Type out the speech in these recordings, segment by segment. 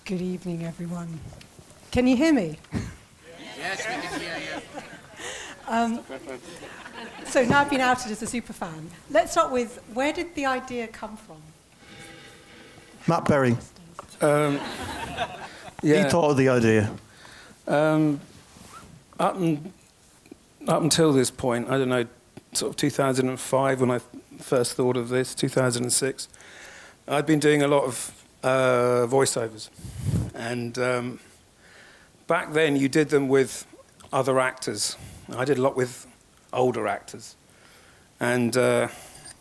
Good evening, everyone. Can you hear me? Yes, we can hear you. So now I've been outed as a superfan. Let's start with, where did the idea come from? Matt Berry. He thought of the idea. Up until this point, I don't know, sort of 2005 when I first thought of this, 2006, I'd been doing a lot of voiceovers. And back then you did them with other actors. I did a lot with older actors. And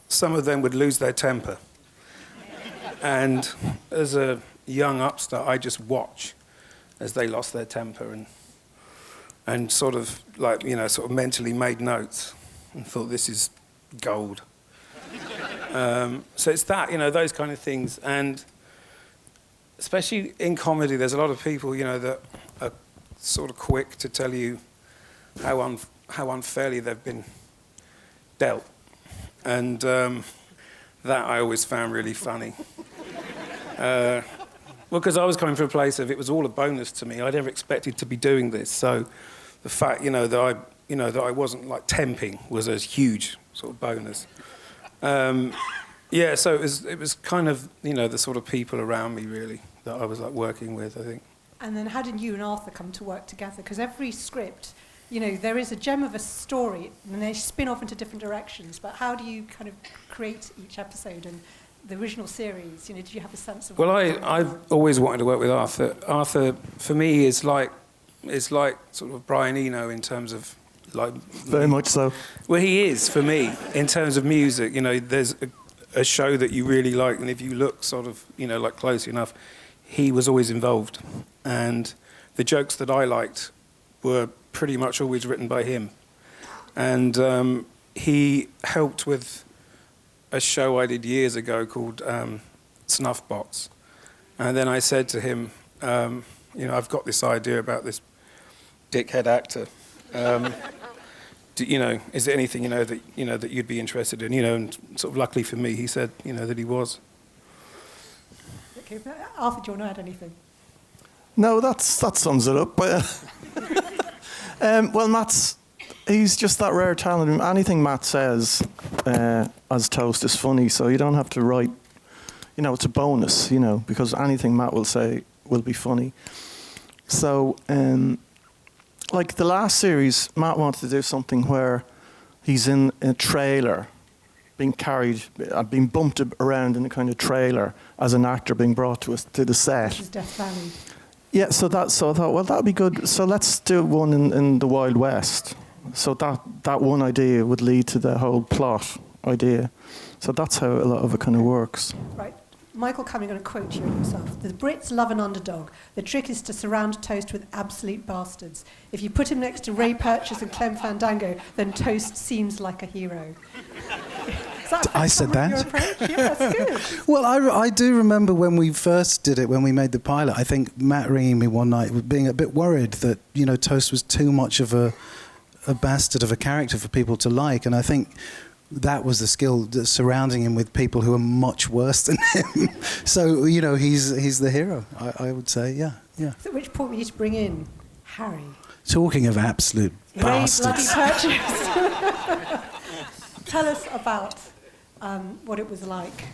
some of them would lose their temper. And as a young upstart, I just watch as they lost their temper and sort of like, you know, sort of mentally made notes and thought, this is gold. So it's that, you know, those kind of things. And especially in comedy, there's a lot of people, you know, that are sort of quick to tell you how unfairly they've been dealt. And that I always found really funny. Well, because I was coming from a place of it was all a bonus to me. I never expected to be doing this. So the fact, you know, that I wasn't like temping was a huge sort of bonus. Yeah, so it was kind of, you know, the sort of people around me really that I was like working with, I think. And then how did you and Arthur come to work together? Because every script, you know, there is a gem of a story and they spin off into different directions. But how do you kind of create each episode and the original series? You know, did you have a sense of? Well, I've always wanted to work with Arthur. Arthur, for me, is like sort of Brian Eno in terms of like. Very much so. Well, he is for me in terms of music. You know, there's a show that you really like, and if you look sort of, you know, like close enough, he was always involved, and the jokes that I liked were pretty much always written by him, and he helped with a show I did years ago called Snuffbox, and then I said to him, you know, I've got this idea about this dickhead actor. You know, is there anything that you'd be interested in? You know, and sort of luckily for me, he said, you know, that he was. Okay, Arthur, do you want to add anything? No, that sums it up. Well, he's just that rare talent. Anything Matt says as Toast is funny, so you don't have to write. You know, it's a bonus. You know, because anything Matt will say will be funny. So. Like the last series, Matt wanted to do something where he's in a trailer, being carried, being bumped around in a kind of trailer as an actor being brought to the set. Which is Death Valley. Yeah, so I thought, well, that'd be good. So let's do one in the Wild West. So that one idea would lead to the whole plot idea. So that's how a lot of it kind of works. Right. Michael Cumming, going to quote you yourself. The Brits love an underdog. The trick is to surround Toast with absolute bastards. If you put him next to Ray Purchase and Clem Fandango, then Toast seems like a hero. I said that. Your approach? Yeah, that's good. Well, I do remember when we first did it, when we made the pilot, I think Matt ringing me one night, being a bit worried that, you know, Toast was too much of a bastard of a character for people to like. And I think that was the skill, surrounding him with people who are much worse than him. So, you know, he's the hero, I would say, yeah. So at which point we need to bring in Harry? Talking of absolute bastards. Ray bloody Purchase. Tell us about what it was like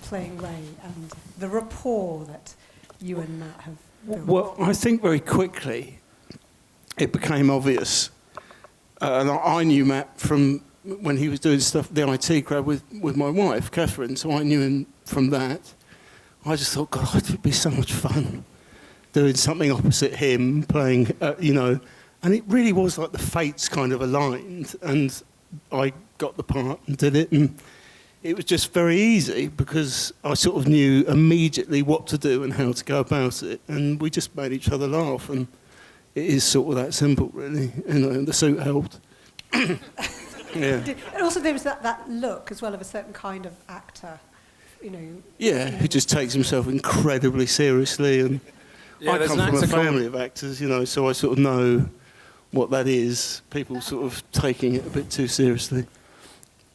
playing Ray and the rapport that you and Matt have built. Well, I think very quickly it became obvious. And I knew Matt from when he was doing stuff, the IT crowd with my wife, Catherine, so I knew him from that. I just thought, God, it would be so much fun doing something opposite him, playing, you know, and it really was like the fates kind of aligned, and I got the part and did it, and it was just very easy because I sort of knew immediately what to do and how to go about it, and we just made each other laugh, and it is sort of that simple, really. You know, the suit helped. Yeah. And also there was that look as well of a certain kind of actor, you know. Yeah, who just takes himself incredibly seriously, and yeah, I come from a family of actors, you know, so I sort of know what that is, people sort of taking it a bit too seriously.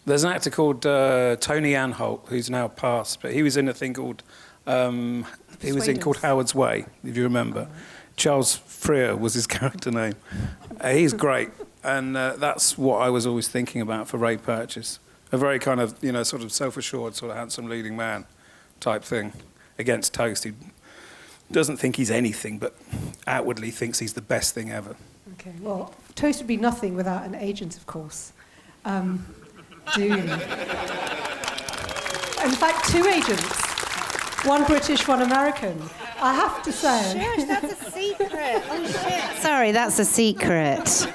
There's an actor called Tony Anholt, who's now passed, but he was in a thing called He was in called Howard's Way, if you remember. Charles Freer was his character name. He's great, and that's what I was always thinking about for Ray Purchase. A very kind of, sort of self-assured, sort of handsome leading man type thing against Toast, who doesn't think he's anything, but outwardly thinks he's the best thing ever. Okay, well, Toast would be nothing without an agent, of course. Doom. In fact, 2 agents. One British, one American. I have to say. Shush, that's a secret. Oh, shit. Sorry, that's a secret.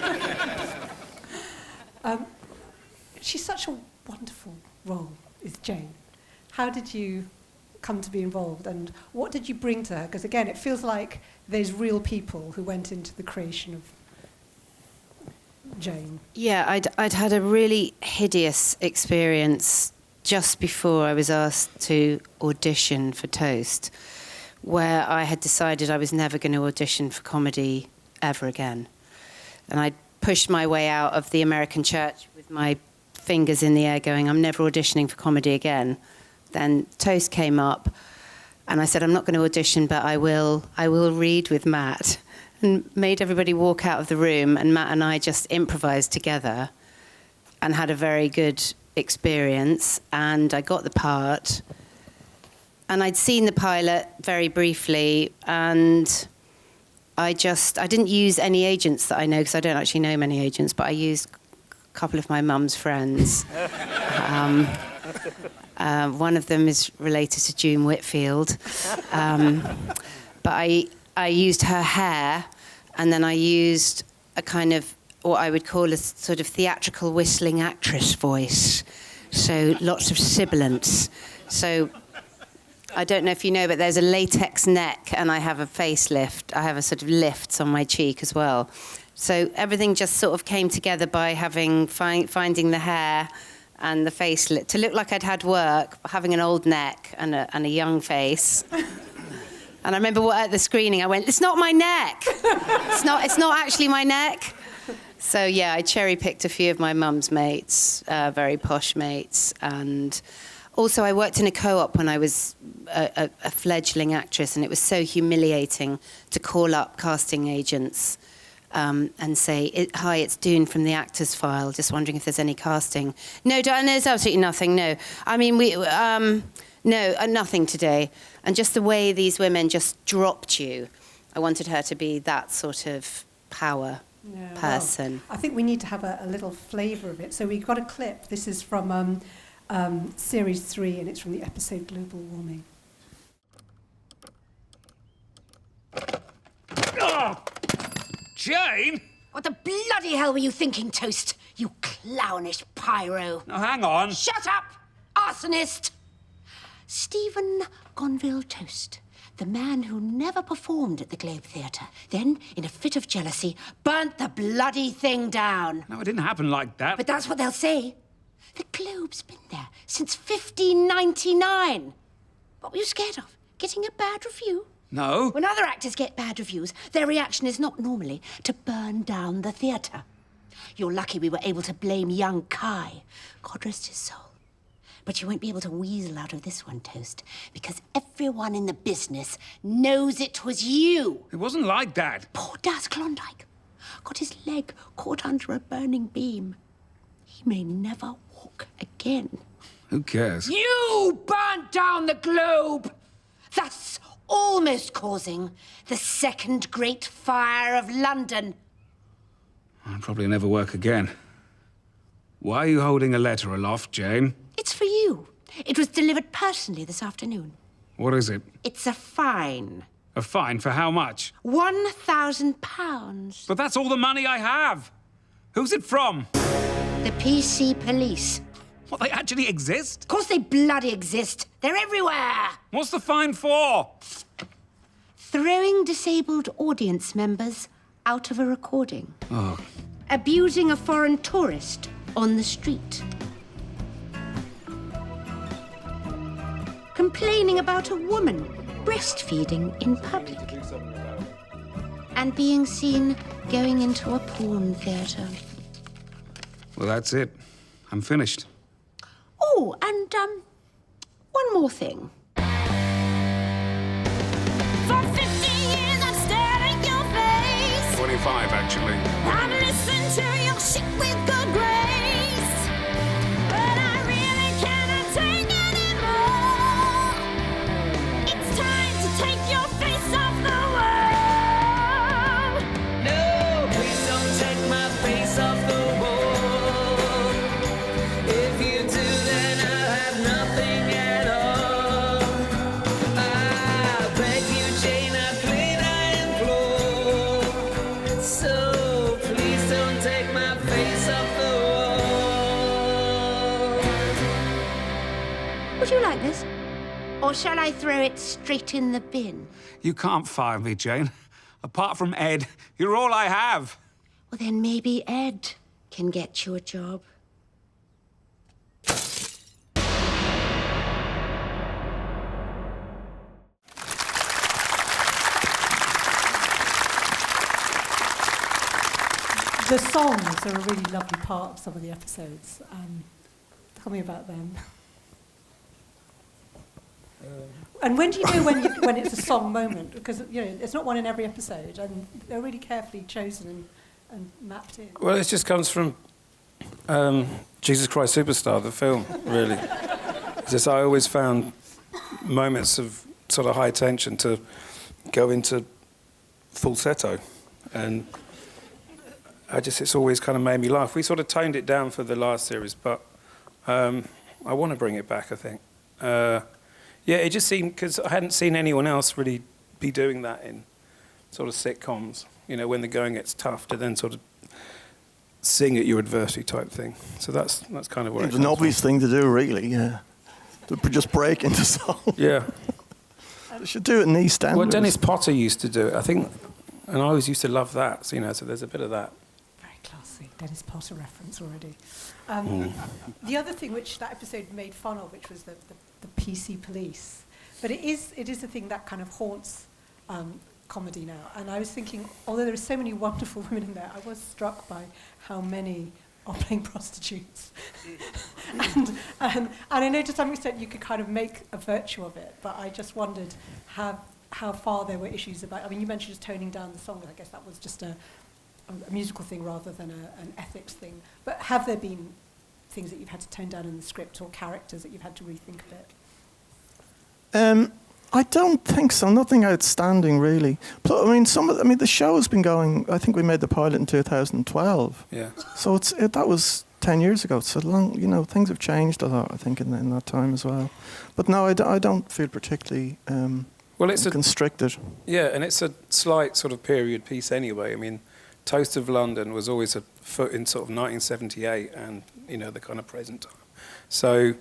She's such a wonderful role, is Jane. How did you come to be involved, and what did you bring to her? Because, again, it feels like there's real people who went into the creation of Jane. Yeah, I'd had a really hideous experience just before I was asked to audition for Toast, where I had decided I was never going to audition for comedy ever again. And I pushed my way out of the American church with my fingers in the air going, I'm never auditioning for comedy again. Then Toast came up, and I said, I'm not going to audition, but I will read with Matt. And made everybody walk out of the room, and Matt and I just improvised together and had a very good experience, and I got the part. And I'd seen the pilot very briefly, and I didn't use any agents that I know, because I don't actually know many agents, but I used a couple of my mum's friends. One of them is related to June Whitfield. But I used her hair, and then I used a kind of what I would call a sort of theatrical whistling actress voice. So lots of sibilance. So I don't know if you know, but there's a latex neck, and I have a facelift. I have a sort of lifts on my cheek as well. So everything just sort of came together by finding the hair and the facelift to look like I'd had work, having an old neck and a young face. And I remember at the screening, I went, "It's not my neck. It's not actually my neck." So yeah, I cherry-picked a few of my mum's mates, very posh mates, and also I worked in a co-op when I was a fledgling actress, and it was so humiliating to call up casting agents and say, "Hi, it's Doon from the Actors File. Just wondering if there's any casting." No, there's absolutely nothing. No, I mean nothing today. And just the way these women just dropped you, I wanted her to be that sort of power person. Well, I think we need to have a little flavour of it. So we got a clip. This is from Series 3, and it's from the episode Global Warming. Oh! Jane? What the bloody hell were you thinking, Toast? You clownish pyro. Now, hang on. Shut up, arsonist! Stephen Gonville Toast, the man who never performed at the Globe Theatre, then, in a fit of jealousy, burnt the bloody thing down. No, it didn't happen like that. But that's what they'll say. The Globe's been there since 1599. What were you scared of? Getting a bad review? No. When other actors get bad reviews, their reaction is not normally to burn down the theatre. You're lucky we were able to blame young Kai. God rest his soul. But you won't be able to weasel out of this one, Toast, because everyone in the business knows it was you. It wasn't like that. Poor Daz Klondike got his leg caught under a burning beam. He may never walk again. Who cares? You burnt down the Globe, thus almost causing the second great fire of London. I'll probably never work again. Why are you holding a letter aloft, Jane? It's for you. It was delivered personally this afternoon. What is it? It's a fine. A fine for how much? £1,000. But that's all the money I have. Who's it from? The PC police. What, they actually exist? Of course they bloody exist. They're everywhere. What's the fine for? Throwing disabled audience members out of a recording. Oh. Abusing a foreign tourist on the street. Complaining about a woman breastfeeding in public. And being seen going into a porn theatre. Well, that's it. I'm finished. Oh, and one more thing. 1975, actually. I've listened to your shit with good grace, but I really cannot take anymore. It's time to take your face off the wall. No, please don't take my face off the wall. If you do, then I'll have nothing at all. I beg you, Jane, I plead, I implore. So please don't take my face off the wall. Would you like this? Or shall I throw it straight in the bin? You can't fire me, Jane. Apart from Ed, you're all I have. Well, then maybe Ed can get you a job. The songs are a really lovely part of some of the episodes. Tell me about them. And when do you know when it's a song moment? Because it's not one in every episode, and they're really carefully chosen and mapped in. Well, it just comes from Jesus Christ Superstar, the film, really. It's just I always found moments of sort of high tension to go into falsetto, and it's always kind of made me laugh. We sort of toned it down for the last series, but I want to bring it back, I think. Yeah, it just seemed, because I hadn't seen anyone else really be doing that in sort of sitcoms, when the going gets tough, to then sort of sing at your adversity type thing. So that's kind of what it's an obvious thing to do, really, yeah. To just break into song. Yeah. They should do it in EastEnders. Well, Dennis Potter used to do it, I think, and I always used to love that, so there's a bit of that. Very classy, Dennis Potter reference already. The other thing which that episode made fun of, which was the PC police, but it is a thing that kind of haunts comedy now. And I was thinking, although there are so many wonderful women in there, I was struck by how many are playing prostitutes. and I know to some extent you could kind of make a virtue of it, but I just wondered how far there were issues about. I mean, you mentioned just toning down the song, and I guess that was just a musical thing rather than an ethics thing. But have there been things that you've had to tone down in the script, or characters that you've had to rethink a bit? I don't think so. Nothing outstanding, really. But, the show has been going. I think we made the pilot in 2012. Yeah. So that was 10 years ago. So long. Things have changed a lot, I think, in that time as well. But no, I don't feel particularly constricted. Yeah, and it's a slight sort of period piece anyway. I mean, Toast of London was always a foot in sort of 1978 and, the kind of present time. So,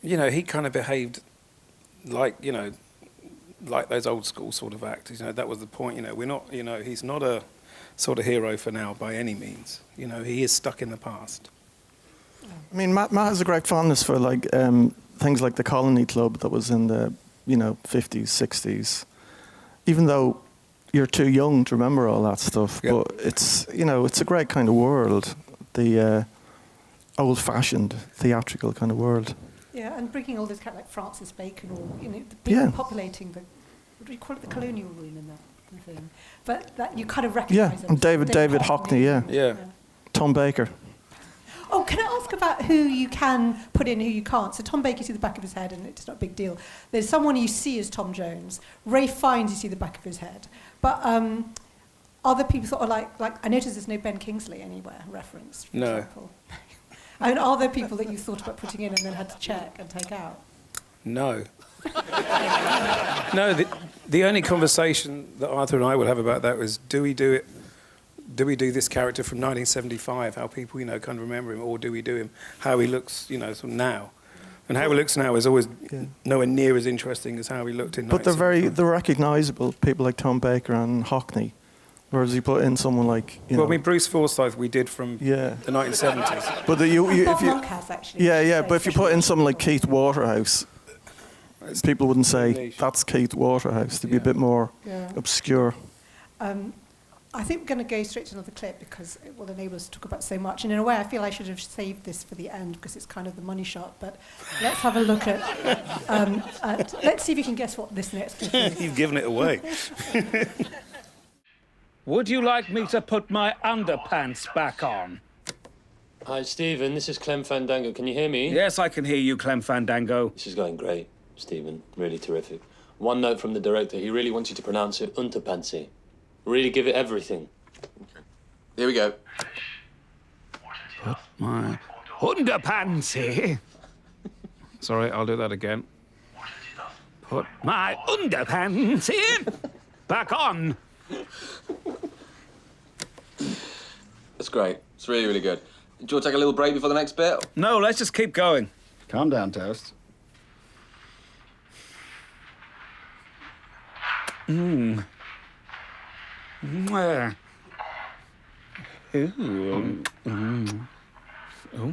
he kind of behaved like those old school sort of actors. That was the point. We're not, he's not a sort of hero for now by any means. He is stuck in the past. I mean, Matt has a great fondness for things like the Colony Club that was in the 50s, 60s. Even though you're too young to remember all that stuff, yep. But it's it's a great kind of world, the old-fashioned theatrical kind of world. Yeah, and bringing all those like Francis Bacon, or the people populating the, what do you call it, the colonial room in that thing. But that you kind of recognise them. And David Hockney, yeah. Tom Baker. Oh, can I ask about who you can put in, who you can't? So Tom Baker, you see the back of his head, and it's not a big deal. There's someone you see as Tom Jones. Ray Fiennes, you see the back of his head. But other people sort of like I noticed there's no Ben Kingsley anywhere referenced, for example. I mean, are there people that you thought about putting in and then had to check and take out? No. No, the only conversation that Arthur and I would have about that was, do we do this character from 1975, how people, kind of remember him, or do we do him how he looks, sort of now? And how he looks now is always nowhere near as interesting as how he looked in 1975. But they're recognisable, people like Tom Baker and Hockney. Whereas you put in someone like, Well, I mean, Bruce Forsyth we did from the 1970s. But if you put in someone like Keith Waterhouse, people wouldn't say, that's Keith Waterhouse. They'd be a bit more obscure. I think we're going to go straight to another clip because it will enable us to talk about so much. And in a way, I feel I should have saved this for the end because it's kind of the money shot. But let's have a look at let's see if you can guess what this next clip is. You've given it away. Would you like me to put my underpants back on? Hi, Stephen. This is Clem Fandango. Can you hear me? Yes, I can hear you, Clem Fandango. This is going great, Stephen. Really terrific. One note from the director. He really wants you to pronounce it unterpantsy. Really give it everything. Okay. Here we go. Put my underpantsy. Sorry, I'll do that again. Put my underpantsy back on. That's great. It's really, really good. Do you want to take a little break before the next bit? No, let's just keep going. Calm down, Toast. Mmm. Mwah. Ooh. Mm. Ooh.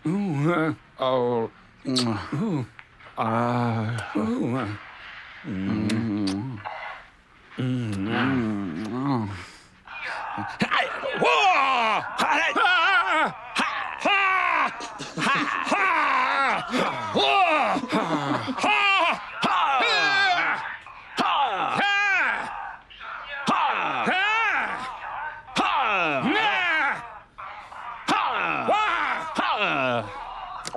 Ooh. Oh. Ooh. Ooh. Mm. Mm.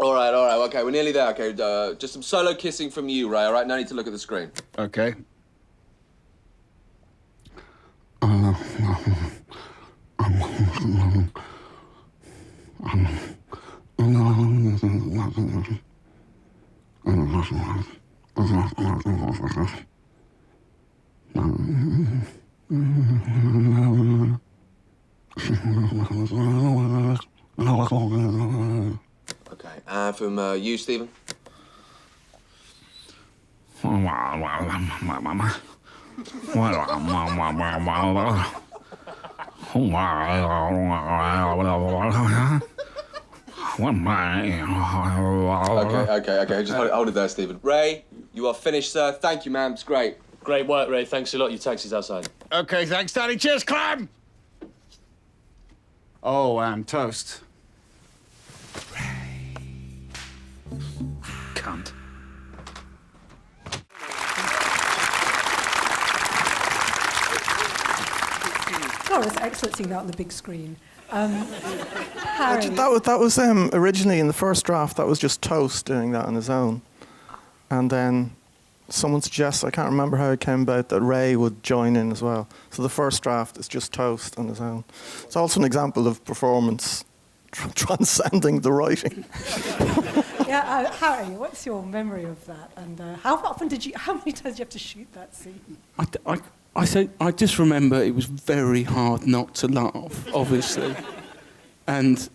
All right, okay, we're nearly there. Okay, just some solo kissing from you, Ray, all right? No need to look at the screen. Okay. Okay, and from you, Stephen? Okay. Just hold it there, Stephen. Ray, you are finished, sir. Thank you, ma'am. It's great. Great work, Ray. Thanks a lot. Your taxi's outside. Okay, thanks, Daddy. Cheers, Clem! Oh, and Toast. Cunt. Oh, it's excellent seeing that on the big screen. Harry. That was originally in the first draft. That was just Toast doing that on his own, and then someone suggests, I can't remember how it came about, that Ray would join in as well. So the first draft is just Toast on his own. It's also an example of performance transcending the writing. Yeah, Harry, what's your memory of that? And how many times did you have to shoot that scene? I just remember it was very hard not to laugh, obviously, and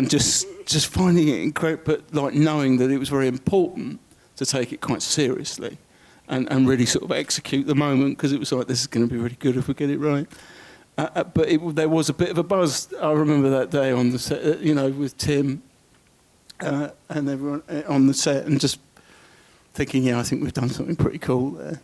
just finding it incredible, but like knowing that it was very important to take it quite seriously, and really sort of execute the moment, because it was like, this is going to be really good if we get it right. But there was a bit of a buzz. I remember that day on the set, with Tim and everyone on the set, and just thinking, yeah, I think we've done something pretty cool there.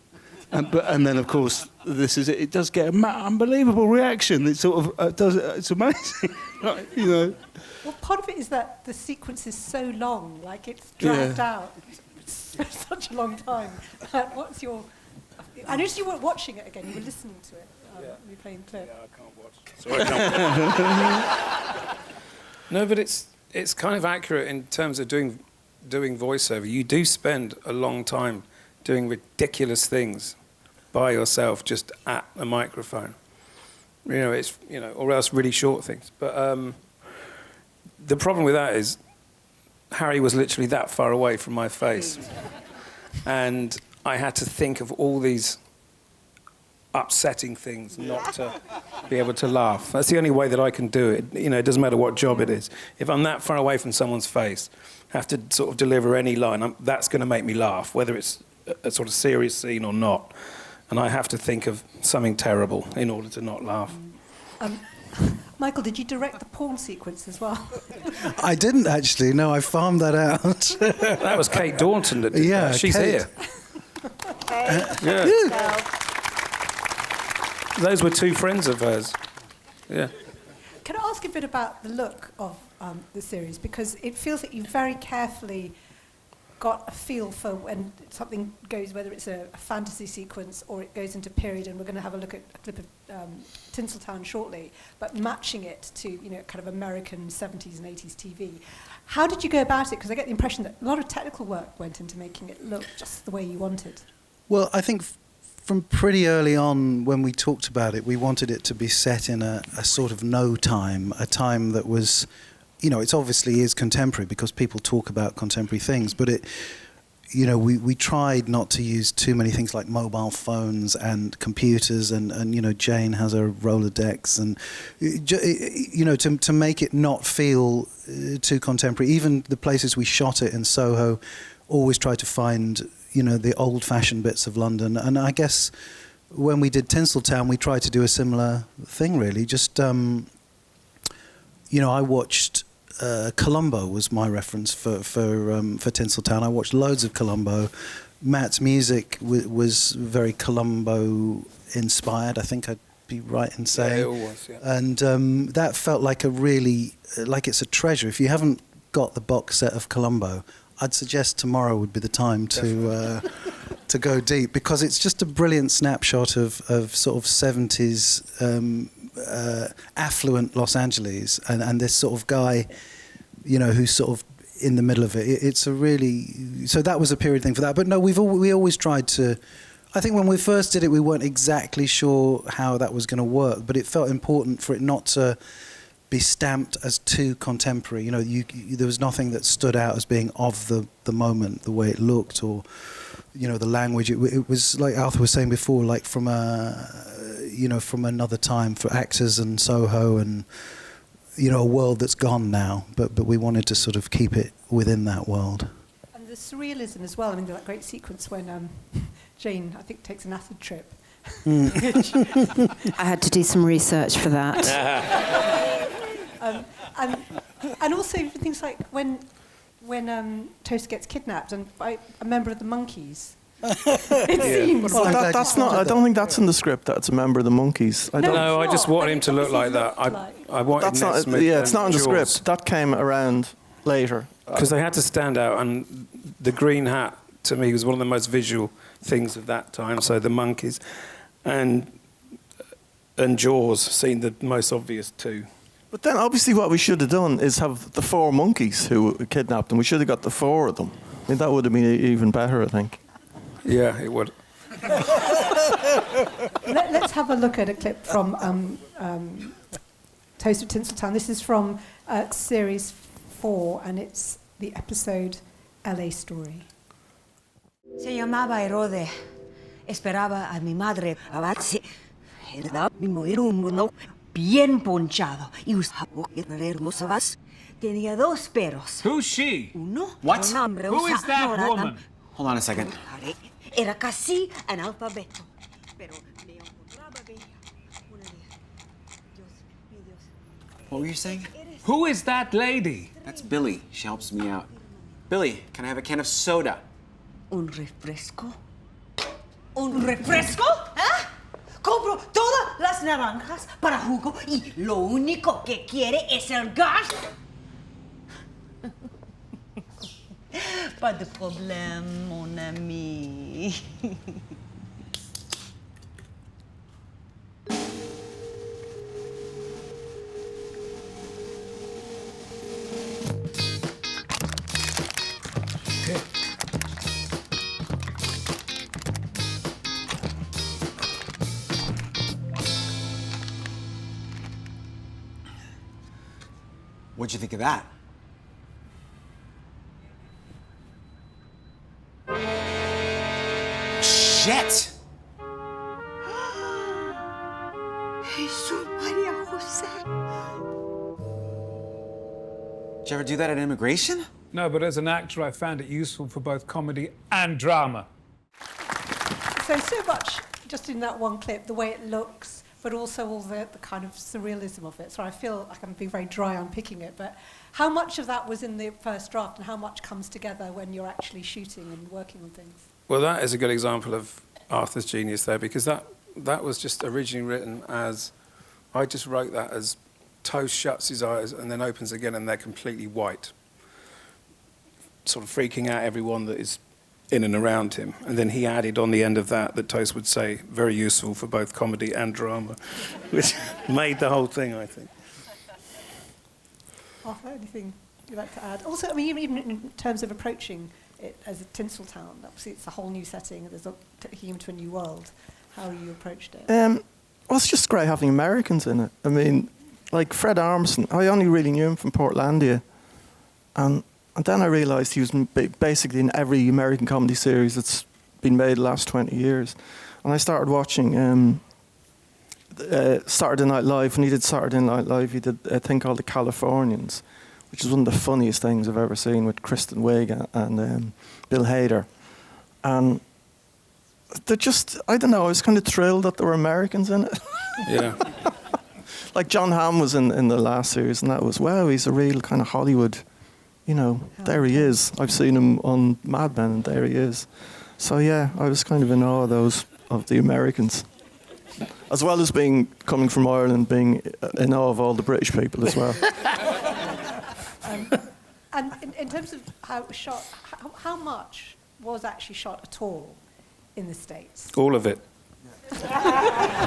And then, of course, this is it. It does get an unbelievable reaction. It sort of does. It's amazing, Well, part of it is that the sequence is so long, like it's dragged out for such a long time. What's your? I noticed you weren't watching it again. You were listening to it. You were playing clip. Yeah, I can't watch. Sorry, I can't. No, but it's kind of accurate in terms of doing voiceover. You do spend a long time doing ridiculous things by yourself, just at a microphone. Or else really short things. But the problem with that is Harry was literally that far away from my face. And I had to think of all these upsetting things not to be able to laugh. That's the only way that I can do it. It doesn't matter what job it is. If I'm that far away from someone's face, have to sort of deliver any line, that's going to make me laugh, whether it's a sort of serious scene or not. And I have to think of something terrible in order to not laugh. Michael, did you direct the porn sequence as well? I didn't actually. No, I farmed that out. That was Kate Daunton that did that. She's Kate. here. Yeah. Those were two friends of hers. Yeah. Can I ask a bit about the look of the series? Because it feels that you very carefully got a feel for when something goes, whether it's a fantasy sequence or it goes into period, and we're going to have a look at a clip of Tinseltown shortly, but matching it to, you know, kind of American 70s and 80s TV. How did you go about it? Because I get the impression that a lot of technical work went into making it look just the way you wanted. Well, I think from pretty early on when we talked about it, we wanted it to be set in a sort of no time, a time that was, you know, it obviously is contemporary because people talk about contemporary things, but it, you know, we tried not to use too many things like mobile phones and computers, and you know, Jane has a Rolodex, and you know, to make it not feel too contemporary. Even the places we shot it in Soho always tried to find, you know, the old-fashioned bits of London. And I guess when we did Tinseltown, we tried to do a similar thing, really. Just, you know, I watched Columbo was my reference for Tinseltown. I watched loads of Columbo. Matt's music was very Columbo-inspired, I think I'd be right in saying. Yeah, it was, yeah. And that felt like a really, like it's a treasure. If you haven't got the box set of Columbo, I'd suggest tomorrow would be the time to go deep, because it's just a brilliant snapshot of sort of 70s affluent Los Angeles, and this sort of guy, you know, who's sort of in the middle of it. It's a really, so that was a period thing for that. But no, we always tried to. I think when we first did it, we weren't exactly sure how that was going to work, but it felt important for it not to be stamped as too contemporary. You know, there was nothing that stood out as being of the moment, the way it looked, or, you know, the language. It was like Arthur was saying before, like from from another time, for actors and Soho, and, you know, a world that's gone now. But we wanted to sort of keep it within that world. And the surrealism as well. I mean, that great sequence when Jane, I think, takes an acid trip. I had to do some research for that. And also things like when Toast gets kidnapped and by a member of the Monkeys. It seems. Well, that's not. I don't think that's in the script. That's a member of the Monkeys. No, I just wanted him to look like that. I wanted that's Ned not. Smith Yeah, it's not in the Jaws. script. That came around later. Because they had to stand out, and the green hat to me was one of the most visual things of that time. So the Monkeys, and Jaws seemed the most obvious too. But then, obviously, what we should have done is have the 4 monkeys who kidnapped them. We should have got the 4 of them. I mean, that would have been even better, I think. Yeah, it would. Let's have a look at a clip from Toast of Tinseltown. This is from series 4, and it's the episode LA Story. Se llamaba Herode. Esperaba a mi madre. Era un mono bien ponchado. Y usaba hermosas. Tenía 2 perros. Who's she? Uno. What? Un hombre Who is that woman? Hold on a second. Era casi analfabeto. Pero me encontraba bella. Una de Dios. What were you saying? Who is that lady? That's Billy. She helps me out. Billy, can I have a can of soda? Un refresco. ¿Un refresco? ¿Ah? Compro todas las naranjas para jugo y lo único que quiere es el gas. Pas de problème, mon ami. What'd you think of that? Shit! Jesús, María José. Did you ever do that at immigration? No, but as an actor, I found it useful for both comedy and drama. So much just in that one clip, the way it looks, but also all the kind of surrealism of it. So I feel like I'm being very dry unpicking it, but how much of that was in the first draft and how much comes together when you're actually shooting and working on things? Well, that is a good example of Arthur's genius there, because that was just originally written as, I just wrote that as Toast shuts his eyes and then opens again and they're completely white. sort of freaking out everyone that is in and around him. And then he added on the end of that Toast would say, very useful for both comedy and drama, which made the whole thing, I think. Arthur, anything you'd like to add? Also, I mean, even in terms of approaching it as a Tinseltown, obviously it's a whole new setting, there's taking him to a new world. How you approached it? Well, it's just great having Americans in it. I mean, like Fred Armisen, I only really knew him from Portlandia. And then I realised he was basically in every American comedy series that's been made the last 20 years. And I started watching Saturday Night Live. When he did Saturday Night Live, he did a thing called The Californians, which is one of the funniest things I've ever seen, with Kristen Wiig and Bill Hader. And they're just, I don't know, I was kind of thrilled that there were Americans in it. Yeah. Like John Hamm was in the last series, and that was, wow, he's a real kind of Hollywood, you know, there he is. I've seen him on Mad Men, and there he is. So yeah, I was kind of in awe of the Americans. As well as coming from Ireland, being in awe of all the British people as well. And in terms of how it was shot, how much was actually shot at all in the States? All of it.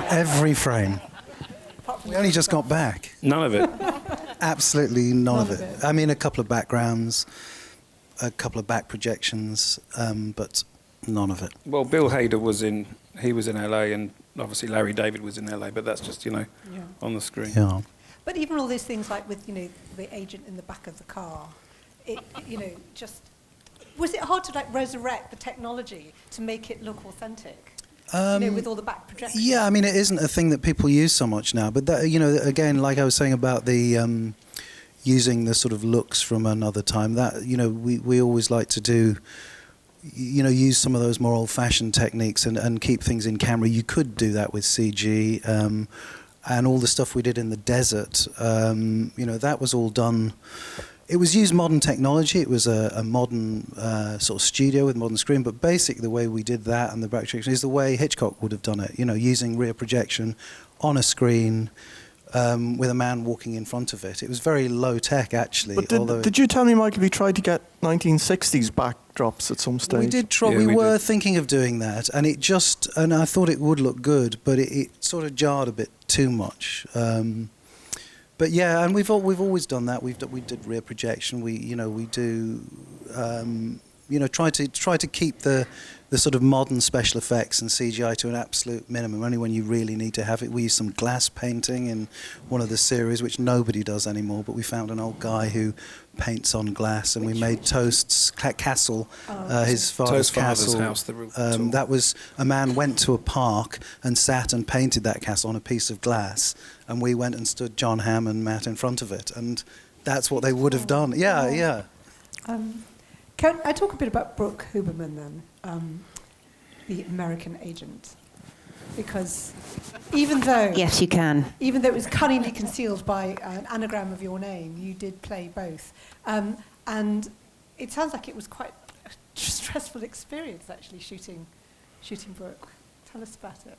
Every frame. We only just got back. None of it. Absolutely none of it. I mean, a couple of backgrounds, a couple of back projections, but none of it. Well, Bill Hader was in LA, and obviously Larry David was in LA, but that's just, on the screen. Yeah. But even all those things like with, the agent in the back of the car, it, just... Was it hard to, resurrect the technology to make it look authentic? With all the back projections? Yeah, I mean, it isn't a thing that people use so much now. But, that, again, like I was saying about the using the sort of looks from another time, that, we always like to do, use some of those more old-fashioned techniques and keep things in camera. You could do that with CG. And all the stuff we did in the desert, that was all done... It was used modern technology. It was a modern sort of studio with modern screen. But basically, the way we did that and the back projection is the way Hitchcock would have done it. Using rear projection on a screen with a man walking in front of it. It was very low tech, actually. But did you tell me, Michael, we tried to get 1960s backdrops at some stage? We did try. Yeah, we were did. thinking of doing that, and and I thought it would look good, but it sort of jarred a bit too much. But yeah, and we've always done that. We did rear projection. We do try to keep the sort of modern special effects and CGI to an absolute minimum. Only when you really need to have it. We used some glass painting in one of the series, which nobody does anymore. But we found an old guy who paints on glass, and we made Toast's castle, his father's castle. House, that was a man went to a park and sat and painted that castle on a piece of glass, and we went and stood John Hamm and Matt in front of it, and that's what they would have done. Yeah, yeah. Can I talk a bit about Brooke Huberman then, the American agent? Because even though... Yes, you can. Even though it was cunningly concealed by an anagram of your name, you did play both. And it sounds like it was quite a stressful experience, actually, shooting Brooke. Tell us about it.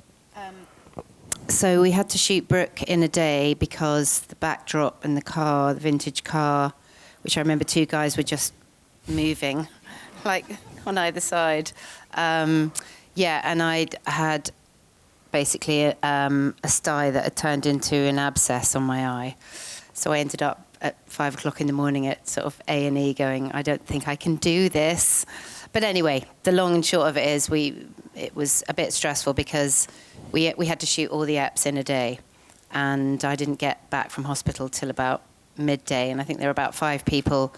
So we had to shoot Brooke in a day because the backdrop and the vintage car, which I remember two guys were just moving, on either side. And I'd had basically a sty that had turned into an abscess on my eye. So I ended up at 5 o'clock in the morning at sort of A&E going, I don't think I can do this. But anyway, the long and short of it is it was a bit stressful because we had to shoot all the eps in a day. And I didn't get back from hospital till about midday. And I think there were about 5 people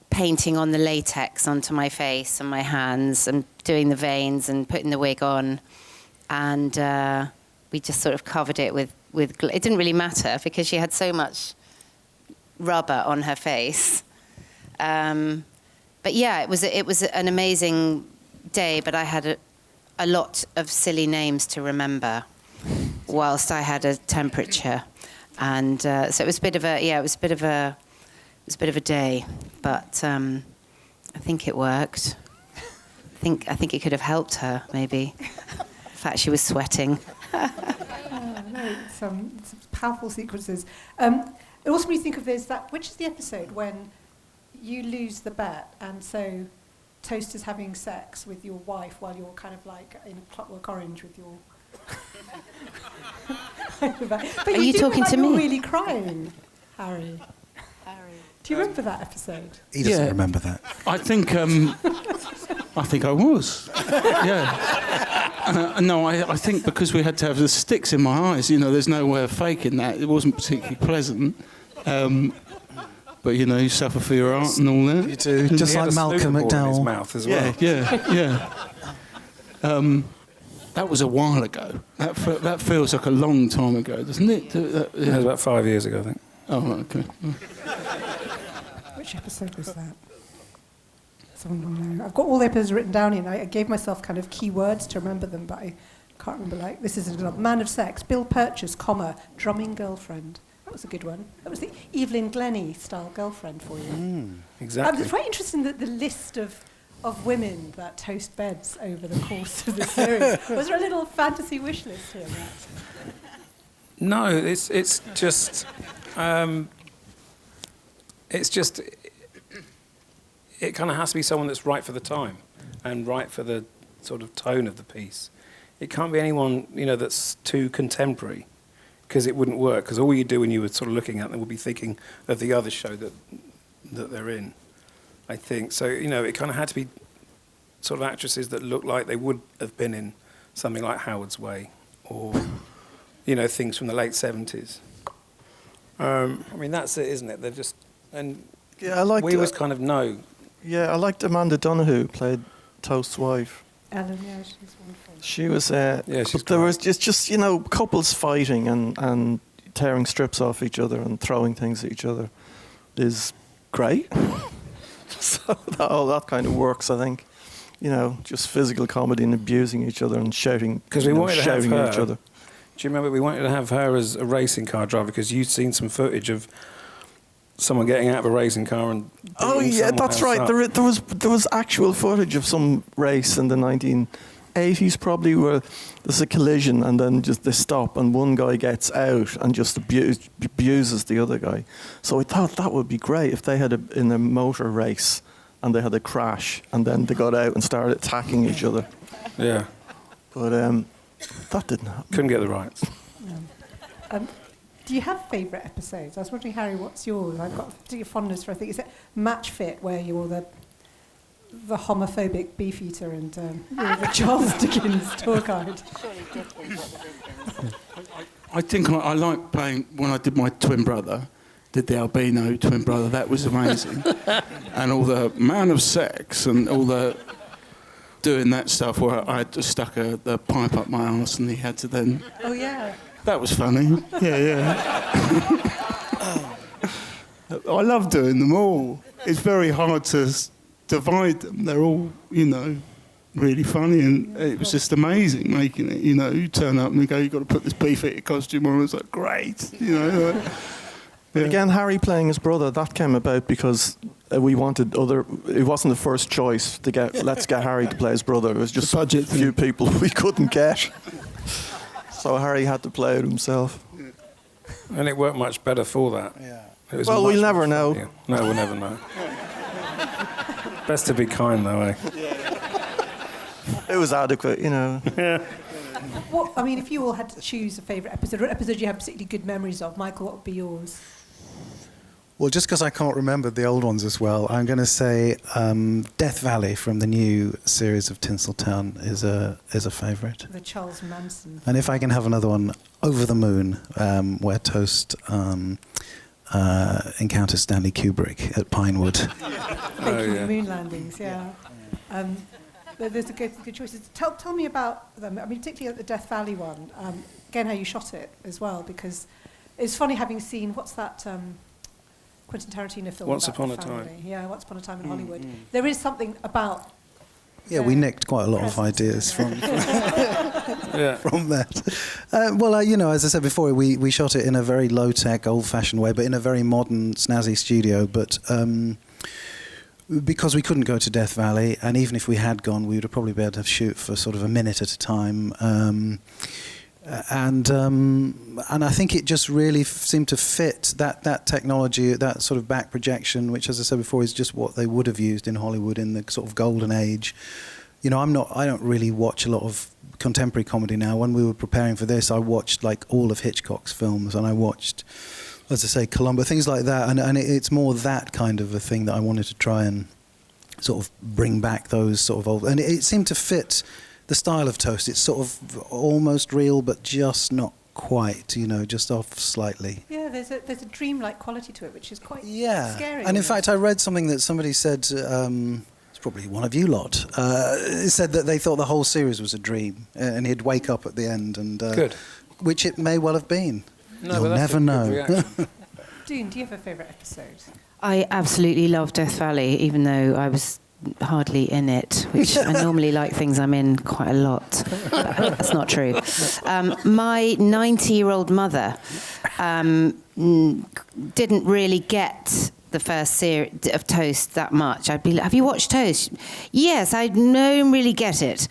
painting on the latex onto my face and my hands and doing the veins and putting the wig on. And we just sort of covered it with it didn't really matter because she had so much rubber on her face. But yeah, it was an amazing day, but I had a lot of silly names to remember whilst I had a temperature. And so it was a bit of a day, but I think it worked. I think it could have helped her, maybe. In fact, she was sweating. Some powerful sequences. It also made me think of which is the episode when you lose the bet, and so Toast is having sex with your wife while you're kind of like in Clockwork Orange with your... But Are you do talking look to like you're me? really crying, Harry. Do you remember that episode? He doesn't Yeah. remember that. I think I was. Yeah. No, I think because we had to have the sticks in my eyes, there's no way of faking that. It wasn't particularly pleasant. But, you suffer for your art and all that. You do, just like Malcolm In his McDowell. mouth as well. Yeah. That was a while ago. That feels like a long time ago, doesn't it? It was about 5 years ago, I think. Oh, okay. Which episode was that? Someone will know. I've got all the episodes written down here, and I gave myself kind of key words to remember them, but I can't remember. Like, this is another Man of Sex, Bill Purchase, drumming girlfriend. That was a good one. That was the Evelyn Glennie style girlfriend for you. Exactly. It's quite interesting that the list of women that Toast beds over the course of the series. Was there a little fantasy wish list here, Matt? No, it's just it kind of has to be someone that's right for the time and right for the sort of tone of the piece. It can't be anyone that's too contemporary, because it wouldn't work. Because all you do when you were sort of looking at them would be thinking of the other show that they're in. I think so. It kind of had to be sort of actresses that looked like they would have been in something like Howard's Way, or things from the late 70s. I mean, that's it, isn't it? They're just Yeah, I liked. we always kind of know. Yeah, I liked Amanda Donoghue, played Toast's wife. Ellen, yeah, she's wonderful. She was. she's but there was just couples fighting and tearing strips off each other and throwing things at each other is great. So that kind of works, I think. Just physical comedy and abusing each other and shouting. Because we wanted to have shouting her. at each other. Do you remember we wanted to have her as a racing car driver because you'd seen some footage of someone getting out of a racing car and Oh beating yeah, someone that's else right. up. There was actual footage of some race in the 1980s, probably, where there's a collision and then just they stop and one guy gets out and just abuses the other guy. So I thought that would be great if they had in a motor race and they had a crash and then they got out and started attacking each other. Yeah. But that didn't happen. Couldn't get the rights. Do you have favourite episodes? I was wondering, Harry, what's yours? I've got a particular fondness for, I think, is it Match Fit, where you're the homophobic beefeater and you're the Charles Dickens tour guide? I think I like playing when I did my twin brother. Did the albino twin brother? That was amazing, and all the Man of Sex and all the doing that stuff where I just stuck the pipe up my arse and he had to then. Oh yeah. That was funny. Yeah. I love doing them all. It's very hard to divide them. They're all, really funny, and it was just amazing making it. You turn up and you go, "You've got to put this beef-eater costume on." It's like, great, But again, Harry playing his brother, that came about because we wanted it wasn't the first choice to let's get Harry to play his brother. It was just a few people we couldn't get. So Harry had to play it himself. And it worked much better for that. Yeah. Well, we'll never know. No, we'll never know. Best to be kind, though, eh? It was adequate, Yeah. If you all had to choose a favourite episode, what episode you have particularly good memories of, Michael, what would be yours? Well, just because I can't remember the old ones as well, I'm going to say Death Valley from the new series of Tinseltown is a favourite. The Charles Manson. And if I can have another one, Over the Moon, where Toast encounters Stanley Kubrick at Pinewood. Making the moon landings, yeah. There's a good choices. Tell me about them. Particularly the Death Valley one. Again, how you shot it as well, because it's funny having seen what's that Quentin Tarantino film? Once about Upon the a Time. family? Yeah, Once Upon a Time in Hollywood. There is something about. Yeah, we nicked quite a lot of ideas from that. As I said before, we shot it in a very low-tech, old-fashioned way, but in a very modern, snazzy studio. But because we couldn't go to Death Valley, and even if we had gone, we would have probably been able to shoot for sort of a minute at a time. And I think it just really seemed to fit that technology, that sort of back projection, which, as I said before, is just what they would have used in Hollywood in the sort of golden age. You know, I don't really watch a lot of contemporary comedy now. When we were preparing for this, I watched like all of Hitchcock's films, and I watched, as I say, Columbo, things like that. And it's more that kind of a thing that I wanted to try and sort of bring back those sort of old. And it seemed to fit the style of Toast. It's sort of almost real, but just not quite, you know, just off slightly. Yeah, there's a dreamlike quality to it, which is quite scary. And in fact, I read something that somebody said, it's probably one of you lot, said that they thought the whole series was a dream, and he'd wake up at the end, and Good. Which it may well have been. No, You'll but that's never a good know. reaction. Doon, do you have a favourite episode? I absolutely love Death Valley, even though I was hardly in it, which I normally like things I'm in quite a lot. But that's not true. My 90-year-old mother didn't really get the first series of Toast that much. I'd be like, have you watched Toast? Yes, I don't really get it.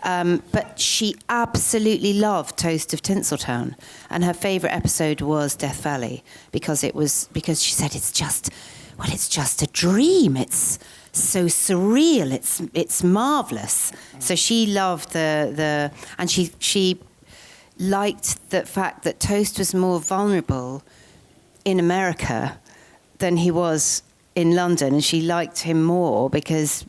But she absolutely loved Toast of Tinseltown. And her favourite episode was Death Valley, because she said it's just a dream. It's so surreal. It's marvellous. So she loved and she liked the fact that Toast was more vulnerable in America than he was in London, and she liked him more because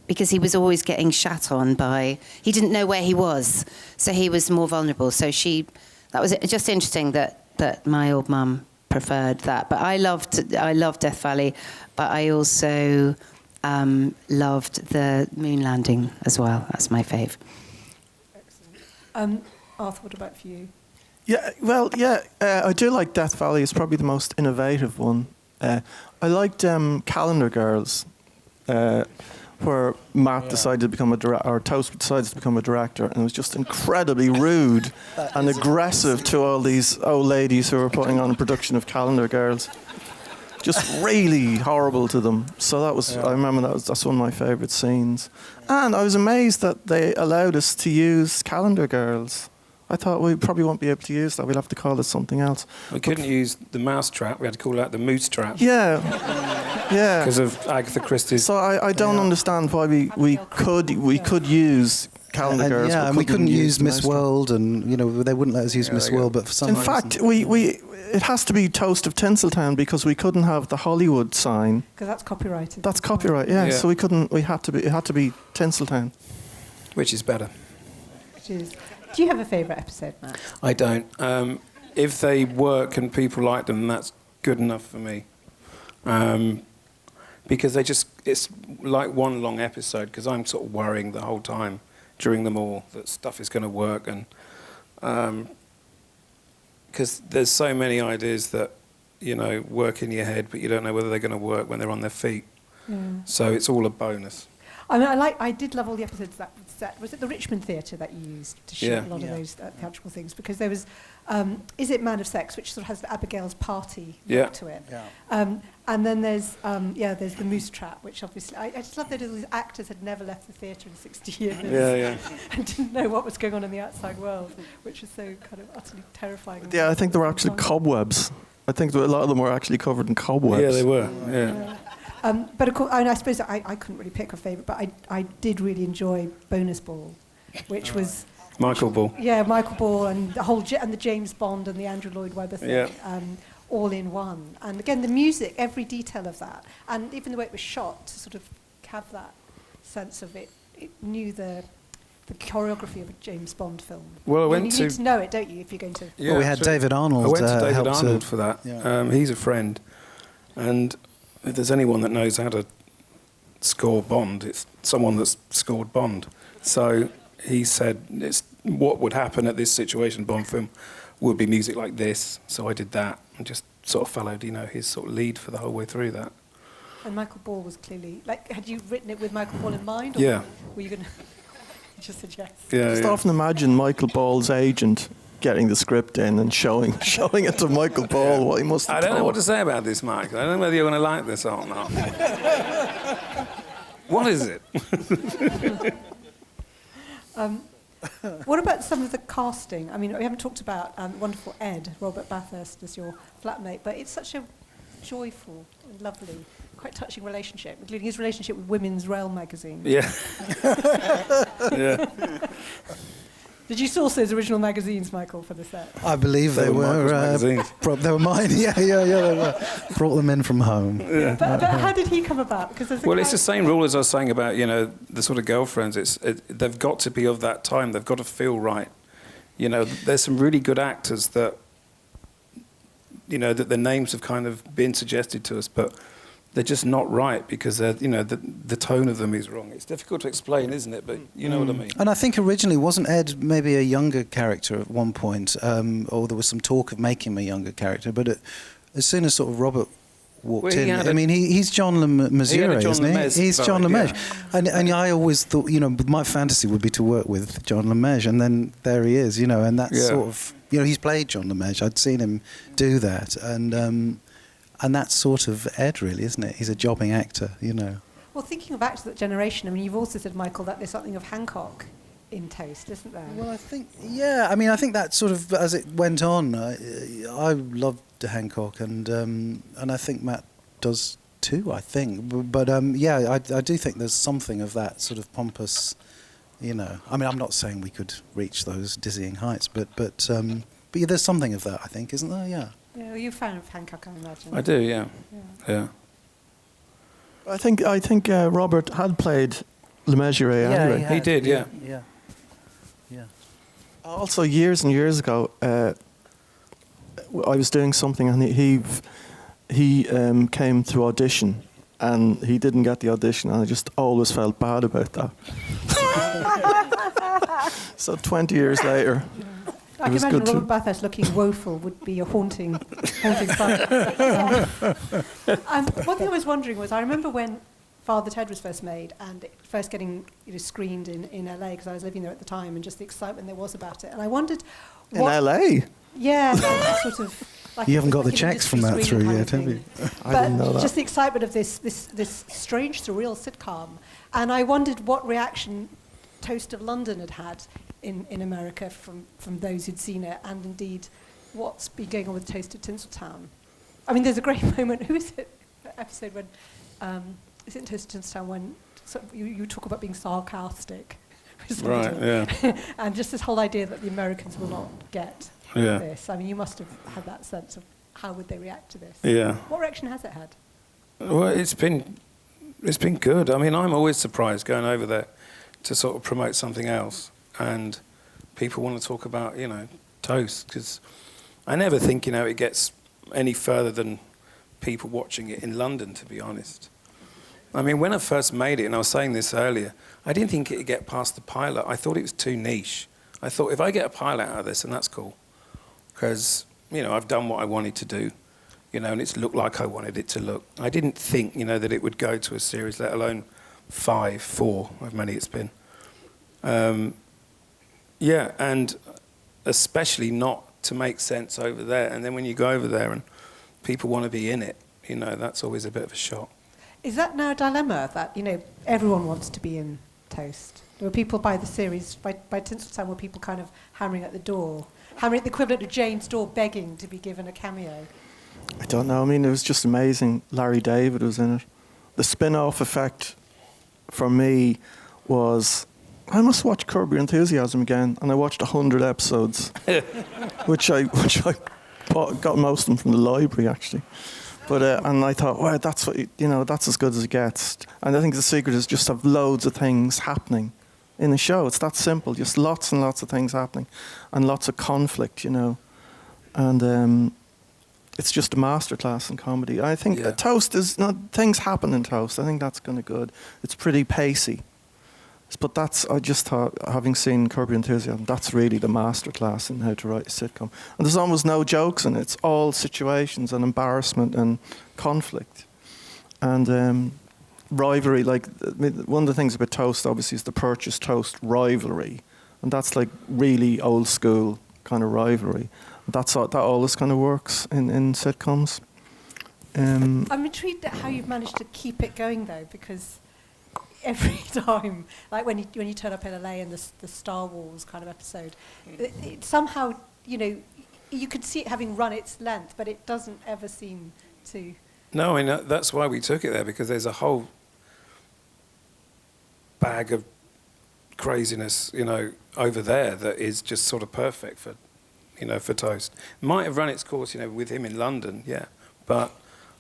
he was always getting shat on by. He didn't know where he was, so he was more vulnerable. So that was just interesting that my old mum preferred that. But I loved Death Valley, but I also loved the moon landing as well. That's my fave. Excellent. Arthur, what about for you? Yeah, well, I do like Death Valley. It's probably the most innovative one. I liked Calendar Girls, where Matt decided to become a director, or Toast decides to become a director, and it was just incredibly rude and aggressive to all these old ladies who were putting on a production of Calendar Girls. Just really horrible to them. So I remember that's one of my favourite scenes. And I was amazed that they allowed us to use Calendar Girls. I thought we probably won't be able to use that. We'll have to call it something else. We couldn't use the mouse trap. We had to call that the moose trap. Yeah. Because of Agatha Christie's. So I don't understand why we could use Calendar Girls. Yeah, and we couldn't use Miss World, and you know they wouldn't let us use Miss World. But for some reason, in fact, it has to be Toast of Tinseltown because we couldn't have the Hollywood sign. Because that's copyrighted. That's copyright. Yeah. So we couldn't. It had to be Tinseltown. Which is better. Do you have a favourite episode, Matt? I don't. If they work and people like them, that's good enough for me. Because it's like one long episode, because I'm sort of worrying the whole time during them all that stuff is going to work. And because there's so many ideas that, you know, work in your head, but you don't know whether they're going to work when they're on their feet. Yeah. So it's all a bonus. I mean, I did love all the episodes that set. Was it the Richmond Theatre that you used to shoot a lot of those theatrical things? Because there was, Is It Man of Sex, which sort of has the Abigail's Party look to it. Yeah. And then there's the Moose Trap, which obviously, I just love that all these actors had never left the theatre in 60 years. And didn't know what was going on in the outside world, which was so kind of utterly terrifying. Yeah, I think there were actually cobwebs. I think a lot of them were actually covered in cobwebs. Yeah, they were, yeah. But of course, I suppose I couldn't really pick a favourite, but I did really enjoy Bonus Ball, which was Michael Ball. Yeah, Michael Ball and the whole and the James Bond and the Andrew Lloyd Webber thing, all in one. And again, the music, every detail of that, and even the way it was shot to sort of have that sense of it knew the choreography of a James Bond film. Well, you need to know it, don't you, if you're going to... Yeah, well, we had David Arnold. I went to David Arnold for that. Yeah. He's a friend, and if there's anyone that knows how to score Bond, it's someone that's scored Bond. So he said what would happen at this situation Bond film would be music like this. So I did that and just sort of followed, his sort of lead for the whole way through that. And Michael Ball was clearly... had you written it with Michael Ball in mind? Or Yeah. Were you going to... just said yes? Yeah, I just often imagine Michael Ball's agent getting the script in and showing it to Michael Ball what he must have I don't know what to say about this, Michael. I don't know whether you're going to like this or not. What is it? What about some of the casting? I mean, we haven't talked about wonderful Ed, Robert Bathurst, as your flatmate, but it's such a joyful and lovely, quite touching relationship, including his relationship with Women's Realm magazine. Yeah. Yeah. Did you source those original magazines, Michael, for the set? I believe they were. They were mine. Yeah. They were. Brought them in from home. Yeah. But how did he come about? Because Well, it's the same rule as I was saying about, the sort of girlfriends. They've got to be of that time. They've got to feel right. There's some really good actors that, that their names have kind of been suggested to us, but they're just not right because they're, the tone of them is wrong. It's difficult to explain, isn't it? But you know what I mean. And I think originally wasn't Ed maybe a younger character at one point, or there was some talk of making him a younger character. But as soon as sort of Robert walked in, he's John Lemessurier, isn't he? He's John Lemessurier, yeah. and I always thought, my fantasy would be to work with John Lemessurier, and then there he is, and that's sort of, he's played John Lemessurier. I'd seen him do that, and that's sort of Ed, really, isn't it? He's a jobbing actor, Well, thinking back to that generation, I mean, you've also said, Michael, that there's something of Hancock in Toast, isn't there? Well, I think that sort of, as it went on, I loved Hancock, and I think Matt does too, I think. But I do think there's something of that sort of pompous, I mean, I'm not saying we could reach those dizzying heights, but yeah, there's something of that, I think, isn't there? Yeah. Yeah, well, you're a fan of Hancock, I imagine. I do, yeah. I think Robert had played Lemessurier anyway. He did, yeah. Also, years and years ago, I was doing something, and he came to audition, and he didn't get the audition, and I just always felt bad about that. So 20 years later. I can imagine Robert Bathurst looking woeful would be a haunting sight. One thing I was wondering was, I remember when Father Ted was first made and first getting screened in LA, because I was living there at the time, and just the excitement there was about it. And I wondered in LA? Yeah, sort of. Like you haven't got the checks from that through yet, have you? I didn't know that. Just the excitement of this strange, surreal sitcom. And I wondered what reaction Toast of London had in America from those who'd seen it, and indeed what's been going on with Toast of Tinseltown. I mean, there's a great moment. Who is it? The episode when is it in Toast of Tinseltown when you talk about being sarcastic? Right. Yeah. And just this whole idea that the Americans will not get this. I mean, you must have had that sense of how would they react to this. Yeah. What reaction has it had? Well, it's been good. I mean, I'm always surprised going over there to sort of promote something else, and people want to talk about, Toast, because I never think, it gets any further than people watching it in London, to be honest. I mean, when I first made it, and I was saying this earlier, I didn't think it would get past the pilot. I thought it was too niche. I thought, if I get a pilot out of this, then that's cool, because, I've done what I wanted to do, and it's looked like I wanted it to look. I didn't think, that it would go to a series, let alone 4, however many it's been. Yeah, and especially not to make sense over there. And then when you go over there and people want to be in it, that's always a bit of a shock. Is that now a dilemma that, everyone wants to be in Toast? There were people by the series, by Tinseltown, were people kind of hammering at the door, hammering at the equivalent of James Door begging to be given a cameo? I don't know. I mean, it was just amazing. Larry David was in it. The spin-off effect for me was, I must watch Curb Your Enthusiasm again, and I watched 100 episodes, which I got most of them from the library, actually. But and I thought, well, that's what that's as good as it gets. And I think the secret is just have loads of things happening in the show. It's that simple, just lots and lots of things happening, and lots of conflict, and it's just a masterclass in comedy. I think Toast is things happen in Toast. I think that's kind of good. It's pretty pacey. But I just thought, having seen Curb Your Enthusiasm, that's really the masterclass in how to write a sitcom. And there's almost no jokes in it. It's all situations and embarrassment and conflict. And rivalry, one of the things about Toast, obviously, is the Purchase Toast rivalry. And that's really old school kind of rivalry. That always kind of works in sitcoms. I'm intrigued at how you've managed to keep it going, though, because every time, like when you turn up in LA and the Star Wars kind of episode, it somehow, you know, you could see it having run its length, but it doesn't ever seem to. No, I know, that's why we took it there, because there's a whole bag of craziness, you know, over there that is just sort of perfect for, you know, for Toast. Might have run its course, you know, with him in London, yeah, but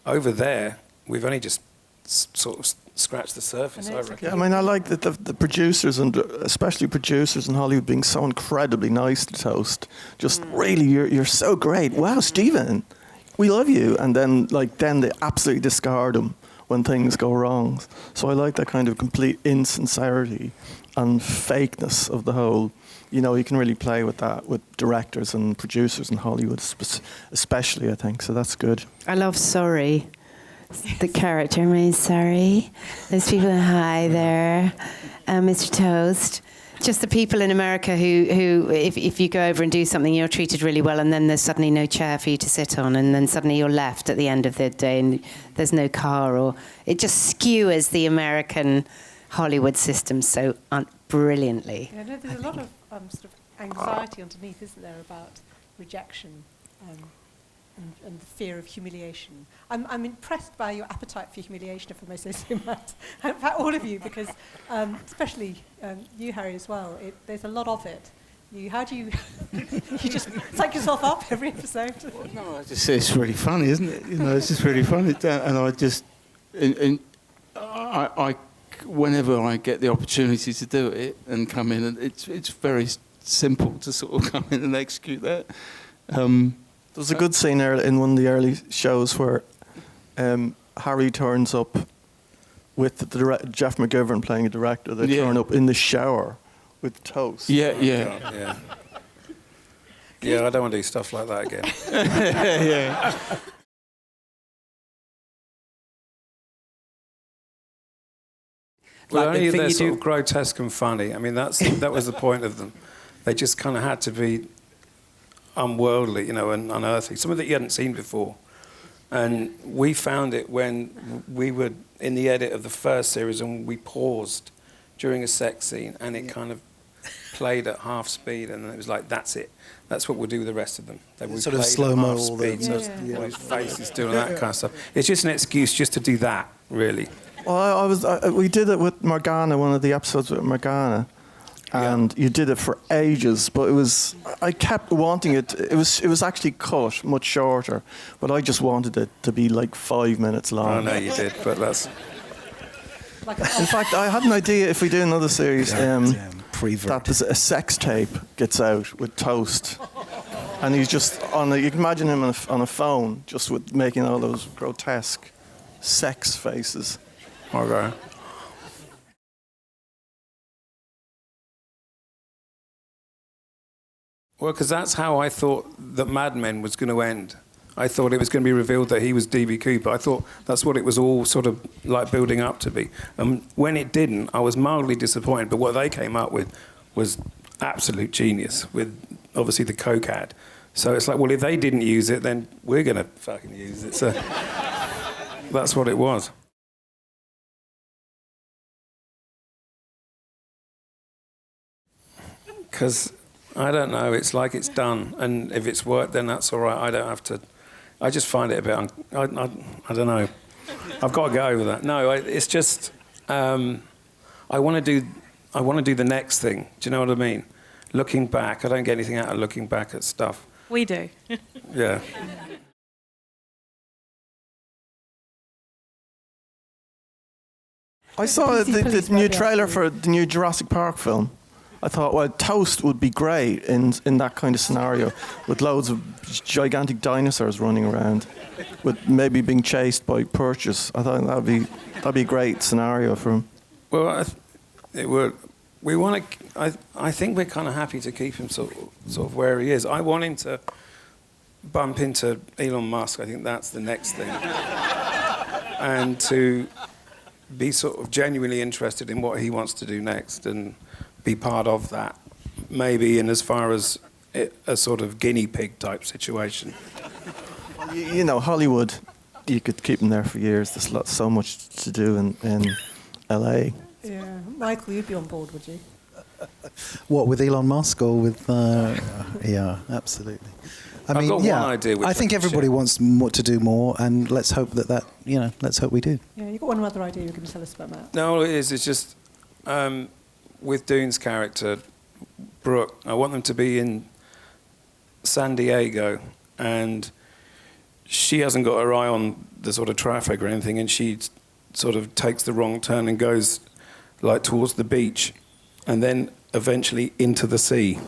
over there we've only just sort of scratched the surface, I reckon. Yeah, I mean, I like that the producers, and especially producers in Hollywood, being so incredibly nice to Toast. Just really, you're so great. Wow, Stephen, we love you. And then they absolutely discard him when things go wrong. So I like that kind of complete insincerity and fakeness of the whole. You know, you can really play with that with directors and producers in Hollywood, especially, I think. So that's good. I love Sorry. The character, I mean, sorry. There's people, hi there, Mr. Toast. Just the people in America who if you go over and do something, you're treated really well, and then there's suddenly no chair for you to sit on, and then suddenly you're left at the end of the day, and there's no car, or it just skewers the American Hollywood system so brilliantly. Yeah, no, there's a lot of sort of anxiety underneath, isn't there, about rejection and the fear of humiliation. I'm impressed by your appetite for humiliation, if I may say so, Matt. In fact, all of you, because especially you, Harry, as well. There's a lot of it. How do you you just psych yourself up every episode? No, I just say it's really funny, isn't it? You know, it's just really funny, and I just, I whenever I get the opportunity to do it and come in, and it's very simple to sort of come in and execute that. There was a good scene in one of the early shows where Harry turns up with Jeff McGivern playing a director. They turn up in the shower with Toast. Yeah, I don't want to do stuff like that again. Yeah. Well, only they're sort of grotesque and funny. I mean, that was the point of them. They just kind of had to be unworldly, you know, and unearthly, something that you hadn't seen before. And we found it when we were in the edit of the first series, and we paused during a sex scene, and it kind of played at half speed, and it was like, that's it. That's what we'll do with the rest of them. They sort of slow-mo, all speed, all his face is doing that kind of stuff. It's just an excuse just to do that, really. Well, we did it with Morgana, one of the episodes with Morgana. And you did it for ages, but I kept wanting it. It was actually cut much shorter, but I just wanted it to be like 5 minutes long. I know you did, but that's. In fact, I had an idea if we do another series that there's a sex tape gets out with Toast, and he's just you can imagine him on a phone, just with making all those grotesque sex faces. Okay. Well, because that's how I thought that Mad Men was going to end. I thought it was going to be revealed that he was D.B. Cooper. I thought that's what it was all sort of like building up to be. And when it didn't, I was mildly disappointed. But what they came up with was absolute genius, with obviously the coke ad. So it's like, well, if they didn't use it, then we're going to fucking use it. So that's what it was. Because I don't know, it's like it's done, and if it's worked, then that's all right. I don't have to. I just find it a bit. I don't know. I've got to get over that. No, it's just. I want to do the next thing. Do you know what I mean? Looking back, I don't get anything out of looking back at stuff. We do. Yeah. I saw the new trailer for the new Jurassic Park film. I thought, well, Toast would be great in that kind of scenario, with loads of gigantic dinosaurs running around, with maybe being chased by perchers. I thought that'd be a great scenario for him. Well, it would. We want to. I think we're kind of happy to keep him sort of where he is. I want him to bump into Elon Musk. I think that's the next thing, and to be sort of genuinely interested in what he wants to do next, and be part of that, maybe in as far as a sort of guinea pig type situation. You know, Hollywood, you could keep him there for years. There's so much to do in LA. Yeah. Michael, you'd be on board, would you? What, with Elon Musk or with... yeah, absolutely. I've got one idea. Which I think everybody wants to do more, and let's hope let's hope we do. Yeah, you've got one other idea you're going to tell us about, Matt. No, all it is, it's just with Dune's character, Brooke, I want them to be in San Diego, and she hasn't got her eye on the sort of traffic or anything, and she sort of takes the wrong turn and goes like towards the beach, and then eventually into the sea.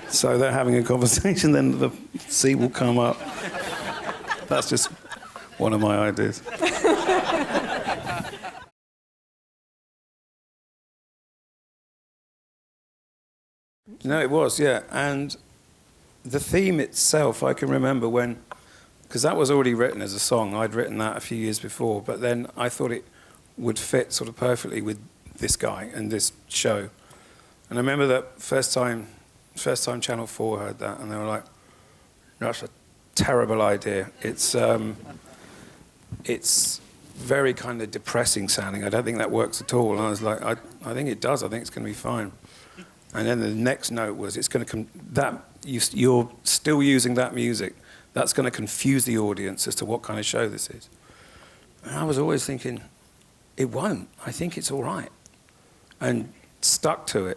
So they're having a conversation, then the sea will come up. That's just one of my ideas. No, it was, yeah. And the theme itself, I can remember when, because that was already written as a song. I'd written that a few years before, but then I thought it would fit sort of perfectly with this guy and this show. And I remember that first time Channel 4 heard that, and they were like, "That's a terrible idea. It's very kind of depressing sounding. I don't think that works at all." And I was like, I think it does. I think it's going to be fine." And then the next note was, "It's going to you're still using that music. That's going to confuse the audience as to what kind of show this is." And I was always thinking, it won't. I think it's all right, and stuck to it.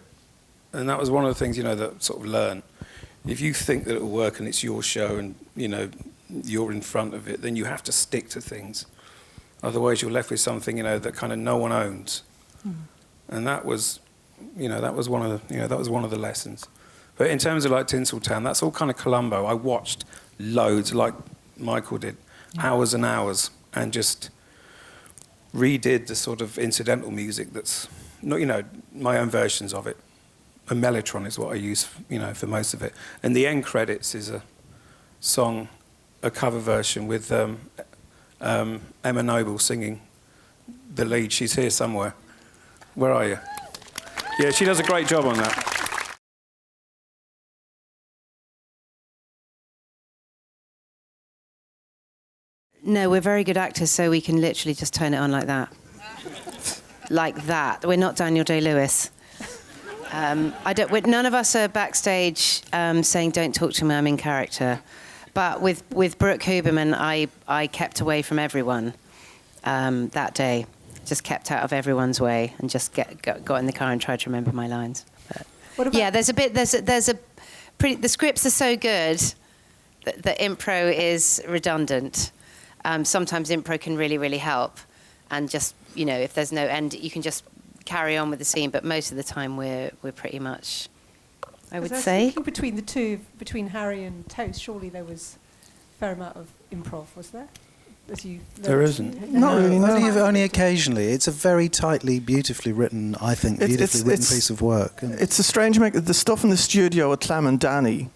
And that was one of the things, that sort of learn. If you think that it'll work and it's your show and, you're in front of it, then you have to stick to things. Otherwise, you're left with something, that kind of no one owns. Mm. And that was, that was one of the lessons. But in terms of like Tinseltown, that's all kind of Columbo. I watched loads, like Michael did, hours and hours, and just redid the sort of incidental music that's not, my own versions of it. A mellotron is what I use, for most of it. And the end credits is a song, a cover version with Emma Noble singing the lead. She's here somewhere. Where are you? Yeah, she does a great job on that. No, we're very good actors, so we can literally just turn it on like that. Like that. We're not Daniel Day-Lewis. None of us are backstage saying, "Don't talk to me, I'm in character." But with Brooke Huberman, I kept away from everyone that day. Just kept out of everyone's way and just got in the car and tried to remember my lines. But yeah, the scripts are so good that impro is redundant. Sometimes impro can really, really help. And just, if there's no end, you can just carry on with the scene, but most of the time we're pretty much, I would say. Thinking between the two, between Harry and Toast, surely there was a fair amount of improv, was there? There isn't. Not really. Only occasionally. It's a very tightly, beautifully written, I think, beautifully written piece of work. It's a strange the stuff in the studio with Clem and Danny,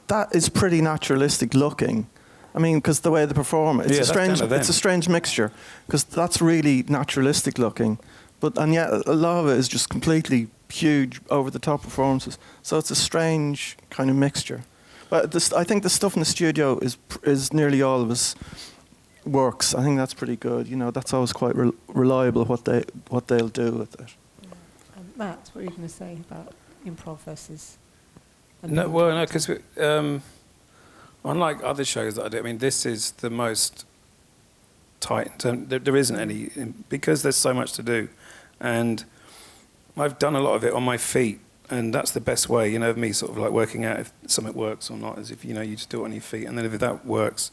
that is pretty naturalistic looking. I mean, because the way they perform, it's a strange mixture, because that's really naturalistic looking. And yet a lot of it is just completely huge, over-the-top performances. So it's a strange kind of mixture. But I think the stuff in the studio is nearly all of his works. I think that's pretty good. That's always quite reliable what they'll do with it. Yeah. Matt, what were you going to say about improv versus? No, because unlike other shows that I do, this is the most tight. There isn't any, because there's so much to do. And I've done a lot of it on my feet, and that's the best way, of me sort of like working out if something works or not, is if, you just do it on your feet. And then if that works,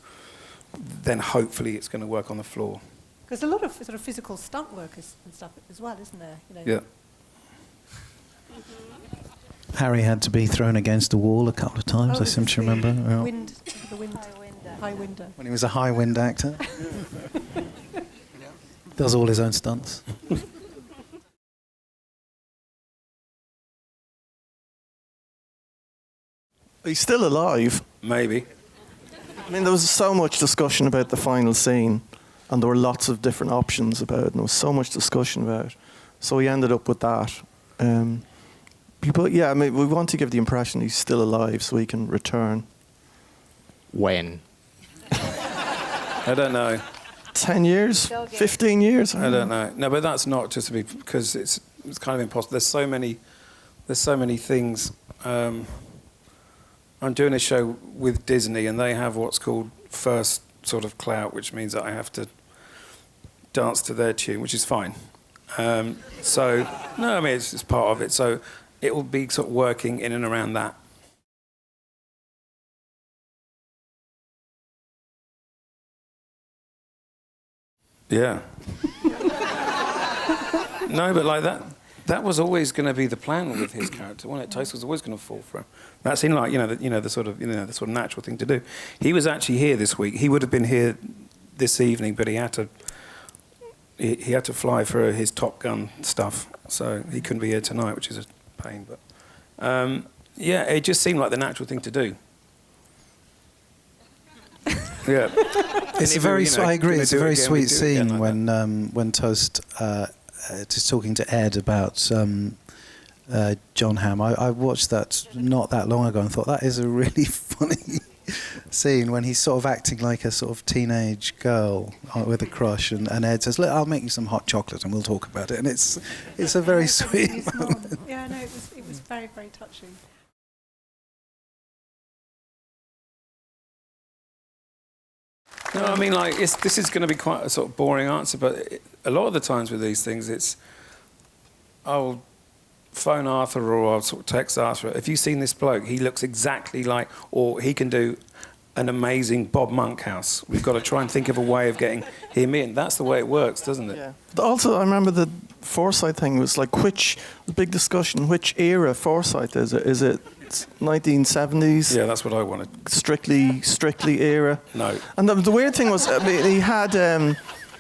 then hopefully it's going to work on the floor. There's a lot of sort of physical stunt work and stuff as well, isn't there? Yeah. Harry had to be thrown against a wall a couple of times, I seem to remember. High winder. When he was a high wind actor. Does all his own stunts. He's still alive. Maybe. There was so much discussion about the final scene, and there were lots of different options about it, and there was so much discussion about it. So we ended up with that. We want to give the impression he's still alive so he can return. When? I don't know. 10 years? 15 years? I don't know. No, but that's not just because it's it's kind of impossible. There's so many things. I'm doing a show with Disney, and they have what's called first sort of clout, which means that I have to dance to their tune, which is fine. So, no, I mean, it's part of it. So it will be sort of working in and around that. Yeah. No, but like that was always going to be the plan with his character, wasn't it? Toast was always going to fall for him. That seemed like, the sort of natural thing to do. He was actually here this week. He would have been here this evening, but he had to fly for his Top Gun stuff, so he couldn't be here tonight, which is a pain. But yeah, it just seemed like the natural thing to do. Yeah, it's a very. I agree. It's a very sweet scene when Toast is talking to Ed about John Hamm. I watched that not that long ago and thought that is a really funny scene when he's sort of acting like a sort of teenage girl with a crush, and Ed says, "Look, I'll make you some hot chocolate and we'll talk about it." And it's a very sweet moment. Yeah, no, it was very, very touching. No, I mean, like, this is going to be quite a sort of boring answer, but a lot of the times with these things, I'll phone Arthur or I'll sort of text Arthur. Have you seen this bloke? He looks exactly like, or he can do an amazing Bob Monkhouse. We've got to try and think of a way of getting him in. That's the way it works, doesn't it? Yeah. But also, I remember the Forsyth thing was like, the big discussion, which era Forsyth is it? Is it 1970s? Yeah, that's what I wanted. Strictly era? No. And the weird thing was, I mean, he had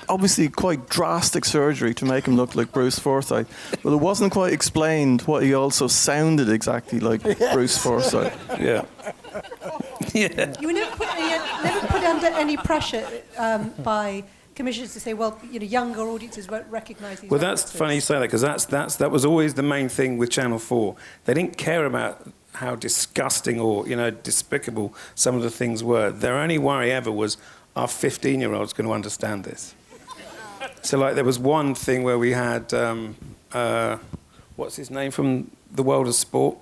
obviously quite drastic surgery to make him look like Bruce Forsyth, but it wasn't quite explained what he also sounded exactly like Bruce Forsyth. Yeah. Yeah. You were never put under any pressure by commissioners to say, well, younger audiences won't recognise these. Well, that's funny you say that, because that was always the main thing with Channel 4. They didn't care about how disgusting or despicable some of the things were. Their only worry ever was, are 15-year-olds going to understand this? So, like, there was one thing where we had what's his name from the world of sport?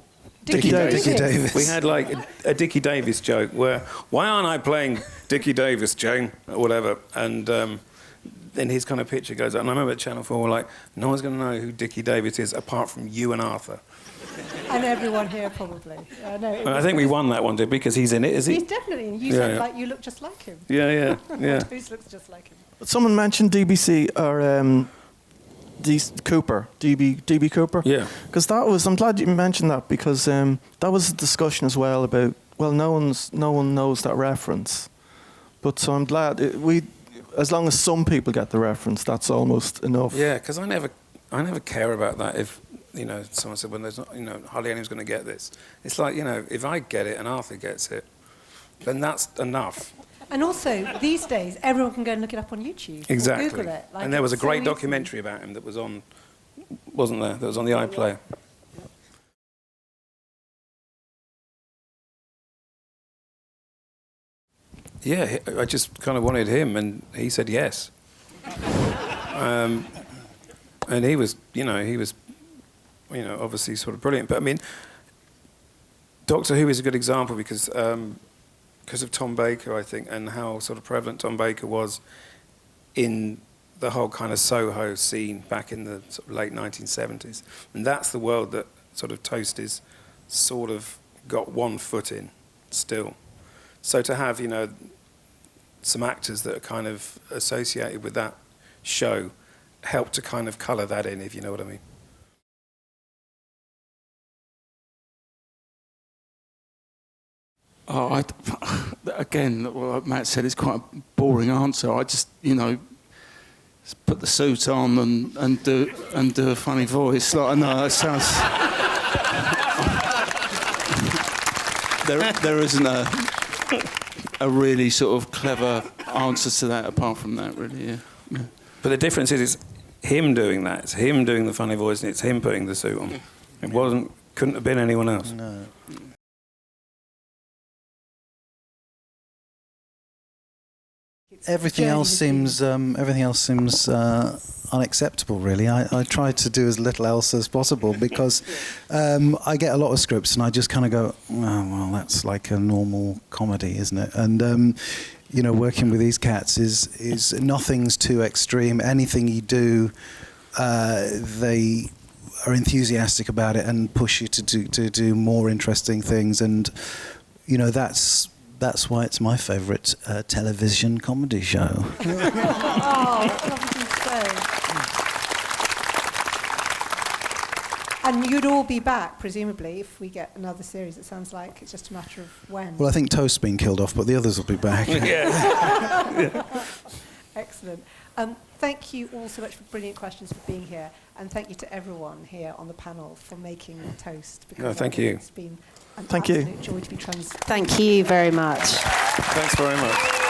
Dickie Davis. We had like a Dickie Davis joke where, why aren't I playing Dickie Davis, Jane, or whatever? And then his kind of picture goes up. And I remember at Channel 4, we're like, no one's going to know who Dickie Davis is apart from you and Arthur. And everyone here probably. I think we won that one, did we? Because he's in it, is he? He's definitely in. You said like you look just like him. Yeah. Who looks just like him? But someone mentioned DBC or Cooper, DB Cooper. Yeah. Because I'm glad you mentioned that, because that was a discussion as well about, well, no one knows that reference. But so I'm glad as long as some people get the reference, that's almost enough. Yeah, because I never care about that if someone said, well, there's not, hardly anyone's going to get this. It's like, if I get it and Arthur gets it, then that's enough. And also, these days, everyone can go and look it up on YouTube. Exactly. Or Google it. Like, and there was a great so documentary about him that was on, wasn't there? That was on the iPlayer. Yeah, I just kind of wanted him, and he said yes. And he was, obviously sort of brilliant. But I mean, Doctor Who is a good example because of Tom Baker, I think, and how sort of prevalent Tom Baker was in the whole kind of Soho scene back in the sort of late 1970s. And that's the world that sort of Toast is sort of got one foot in still. So to have, some actors that are kind of associated with that show help to kind of colour that in, if you know what I mean. Oh, again, what Matt said, it's quite a boring answer. I just, put the suit on and do a funny voice. Like, no, that sounds. there isn't a really sort of clever answer to that apart from that, really. Yeah. But the difference is, it's him doing that. It's him doing the funny voice, and it's him putting the suit on. It couldn't have been anyone else. No. Everything else seems unacceptable, really. I try to do as little else as possible because I get a lot of scripts and I just kind of go, oh, well, that's like a normal comedy, isn't it? And you know, working with these cats is nothing's too extreme. Anything you do, they are enthusiastic about it and push you to do more interesting things. And you know, that's why it's my favourite television comedy show. Oh, lovely to say. And you'd all be back, presumably, if we get another series. It sounds like it's just a matter of when. Well, I think Toast's been killed off, but the others will be back. Excellent. Thank you all so much for brilliant questions, for being here, and thank you to everyone here on the panel for making Toast. No, thank you. It's been an Thank you. absolute joy to be Thank you very much. Thanks very much.